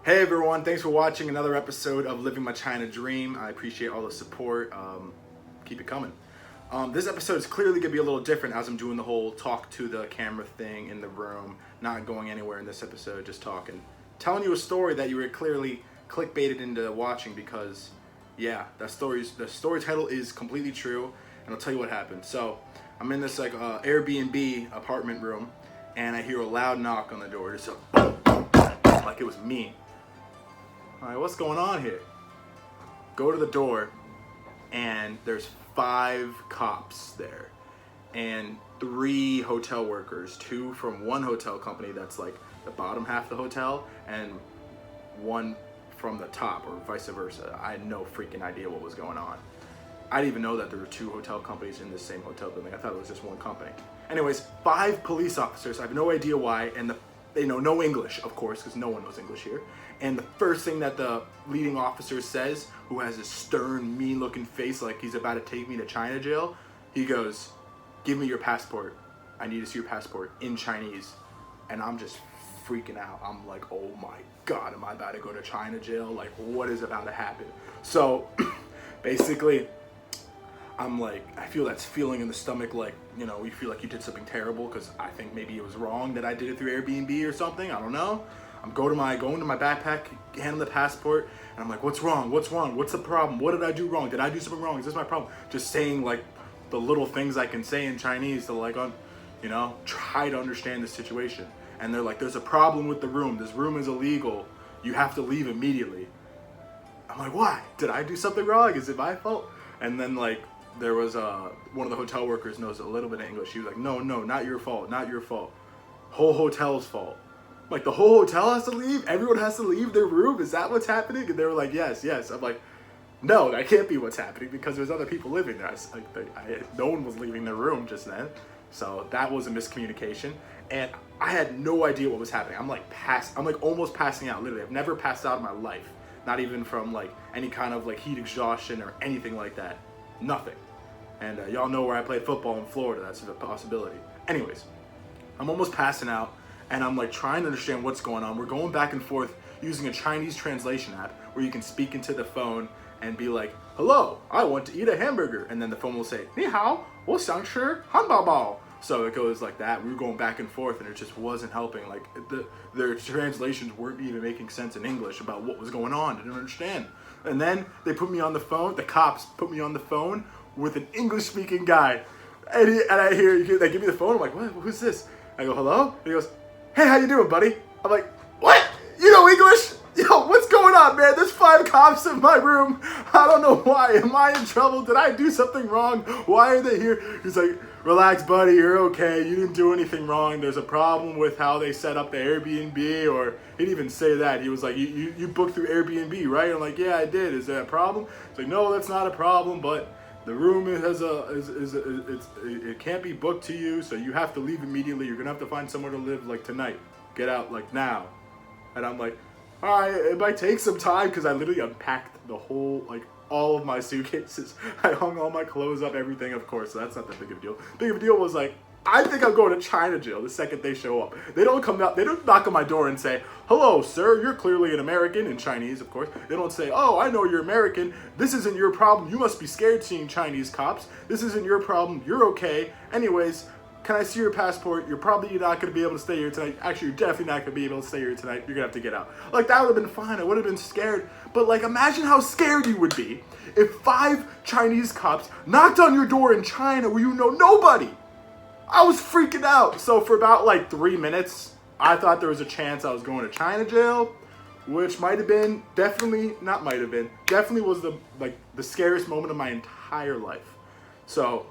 Hey everyone, thanks for watching another episode of Living My China Dream. I appreciate all the support. Keep it coming. This episode is clearly going to be a little different as I'm doing the whole talk to the camera thing in the room, not going anywhere in this episode, just talking. Telling you a story that you were clearly clickbaited into watching because, yeah, the story title is completely true, and I'll tell you what happened. So, I'm in this Airbnb apartment room, and I hear a loud knock on the door, just like it was me. All right, what's going on here? Go to the door, and there's 5 cops there, and 3 hotel workers, 2 from one hotel company that's like the bottom half of the hotel, and 1 from the top, or vice versa. I had no freaking idea what was going on. I didn't even know that there were 2 hotel companies in the same hotel building. I thought it was just one company. Anyways, 5 police officers. I have no idea why, and they know no English, of course, because no one knows English here. And the first thing that the leading officer says, who has a stern, mean-looking face like he's about to take me to China jail, he goes, "Give me your passport. I need to see your passport," in Chinese. And I'm just freaking out. I'm like, oh my God, am I about to go to China jail? Like, what is about to happen? So, basically, I'm like, I feel that feeling in the stomach, like, you know, you feel like you did something terrible because I think maybe it was wrong that I did it through Airbnb or something. I don't know. I'm going to my backpack, hand the passport, and I'm like, what's wrong? What's wrong? What's the problem? What did I do wrong? Did I do something wrong? Is this my problem? Just saying like the little things I can say in Chinese to like, try to understand the situation. And they're like, there's a problem with the room. This room is illegal. You have to leave immediately. I'm like, why? Did I do something wrong? Is it my fault? And then like, there was one of the hotel workers knows a little bit of English. She was like, no, not your fault, not your fault. Whole hotel's fault. Like, the whole hotel has to leave? Everyone has to leave their room? Is that what's happening? And they were like, yes. I'm like, no, that can't be what's happening because there's other people living there. No one was leaving their room just then. So that was a miscommunication. And I had no idea what was happening. I'm like almost passing out, literally. I've never passed out in my life. Not even from like any kind of like heat exhaustion or anything like that. Nothing. And y'all know where I played football in Florida. That's a possibility. Anyways, I'm almost passing out. And I'm like trying to understand what's going on. We're going back and forth using a Chinese translation app where you can speak into the phone and be like, "Hello, I want to eat a hamburger." And then the phone will say, "Ni hao, 我想吃汉堡包." So it goes like that. We were going back and forth and it just wasn't helping. Like their translations weren't even making sense in English about what was going on. I didn't understand. And then they put me on the phone, the cops put me on the phone with an English speaking guy. And I hear, they give me the phone. I'm like, what? Who's this? I go, hello? And he goes, "Hey, how you doing, buddy?" I'm like, what? You know English? Yo, what's going on, man? There's 5 cops in my room. I don't know why. Am I in trouble? Did I do something wrong? Why are they here? He's like, relax, buddy. You're okay. You didn't do anything wrong. There's a problem with how they set up the Airbnb, or he didn't even say that. He was like, you booked through Airbnb, right? I'm like, yeah, I did. Is that a problem? He's like, no, that's not a problem, but the room it can't be booked to you, so you have to leave immediately. You're gonna have to find somewhere to live like tonight. Get out like now. And I'm like, all right, it might take some time because I literally unpacked the whole all of my suitcases. I hung all my clothes up, everything, of course. So that's not that big of a deal. Big of a deal was like, I think I'm going to China jail the second they show up. They don't come out, they don't knock on my door and say, "Hello, sir, you're clearly an American," in Chinese, of course. They don't say, "Oh, I know you're American. This isn't your problem. You must be scared seeing Chinese cops. This isn't your problem. You're okay. Anyways, can I see your passport? You're probably not going to be able to stay here tonight. Actually, you're definitely not going to be able to stay here tonight. You're going to have to get out." Like, that would have been fine. I would have been scared. But, like, imagine how scared you would be if 5 Chinese cops knocked on your door in China where you know nobody. I was freaking out. So for about like 3 minutes, I thought there was a chance I was going to China jail, which definitely was the scariest moment of my entire life. So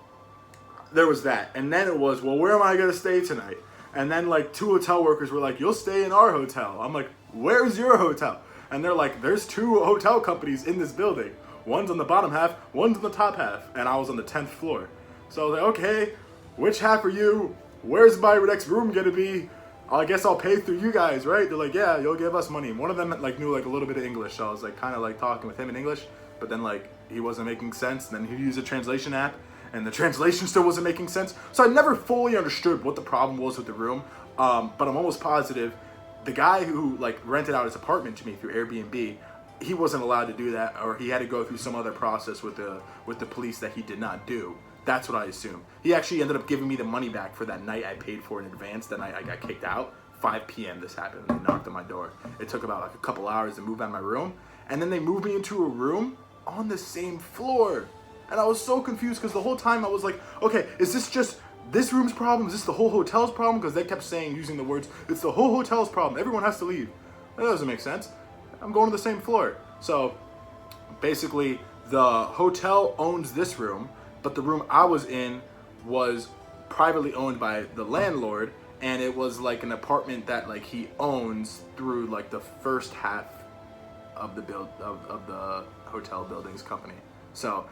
there was that. And then it was, well, where am I going to stay tonight? And then like 2 hotel workers were like, "You'll stay in our hotel." I'm like, "Where's your hotel?" And they're like, "There's 2 hotel companies in this building. One's on the bottom half, one's on the top half." And I was on the 10th floor. So I was like, okay, which half are you? Where's my next room gonna be? I guess I'll pay through you guys, right? They're like, "Yeah, you'll give us money." And one of them like knew like a little bit of English, so I was like kind of like talking with him in English, but then like he wasn't making sense. And then he used a translation app, and the translation still wasn't making sense. So I never fully understood what the problem was with the room, but I'm almost positive the guy who like rented out his apartment to me through Airbnb, he wasn't allowed to do that, or he had to go through some other process with the police that he did not do. That's what I assume. He actually ended up giving me the money back for that night I paid for in advance. That night I got kicked out. 5 p.m. this happened. They knocked on my door. It took about like a couple hours to move out of my room, and then they moved me into a room on the same floor. And I was so confused because the whole time I was like, okay, is this just this room's problem? Is this the whole hotel's problem? Because they kept saying, using the words, it's the whole hotel's problem. Everyone has to leave. That doesn't make sense. I'm going to the same floor. So basically, the hotel owns this room, but the room I was in was privately owned by the landlord, and it was like an apartment that like he owns through like the first half of the the hotel buildings company. So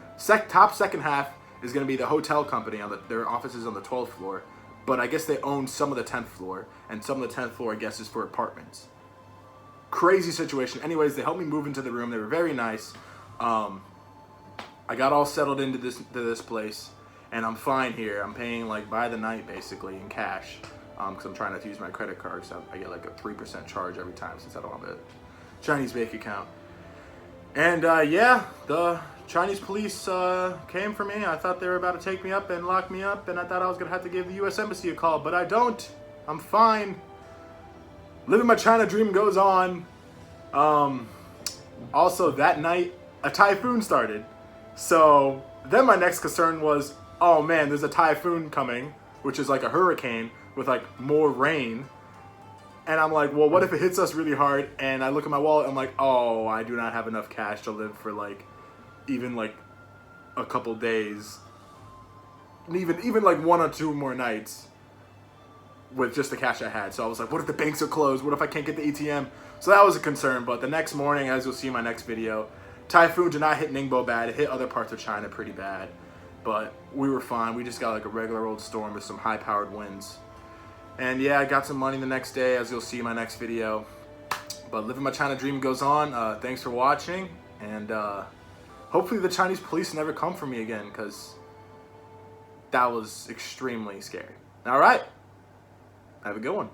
top second half is going to be the hotel company on their offices on the 12th floor, but I guess they own some of the 10th floor, and some of the 10th floor I guess is for apartments. Crazy situation. Anyways, they helped me move into the room. They were very nice. I got all settled into this place, and I'm fine here. I'm paying like by the night basically in cash, because I'm trying not to use my credit card, so I get like a 3% charge every time since I don't have a Chinese bank account. And yeah, the Chinese police came for me. I thought they were about to take me up and lock me up, and I thought I was gonna have to give the U.S. Embassy a call, but I don't. I'm fine. Living my China dream goes on. Also, that night, a typhoon started. So then my next concern was, oh man, there's a typhoon coming, which is like a hurricane with like more rain. And I'm like, well, what if it hits us really hard? And I look at my wallet, I'm like, oh, I do not have enough cash to live for like, even like a couple days. Even like 1 or 2 more nights with just the cash I had. So I was like, what if the banks are closed? What if I can't get the ATM? So that was a concern. But the next morning, as you'll see in my next video, typhoon did not hit Ningbo bad. It hit other parts of China pretty bad. But we were fine. We just got like a regular old storm with some high-powered winds. And yeah, I got some money the next day, as you'll see in my next video. But living my China dream goes on. Thanks for watching. And hopefully the Chinese police never come for me again, because that was extremely scary. All right. Have a good one.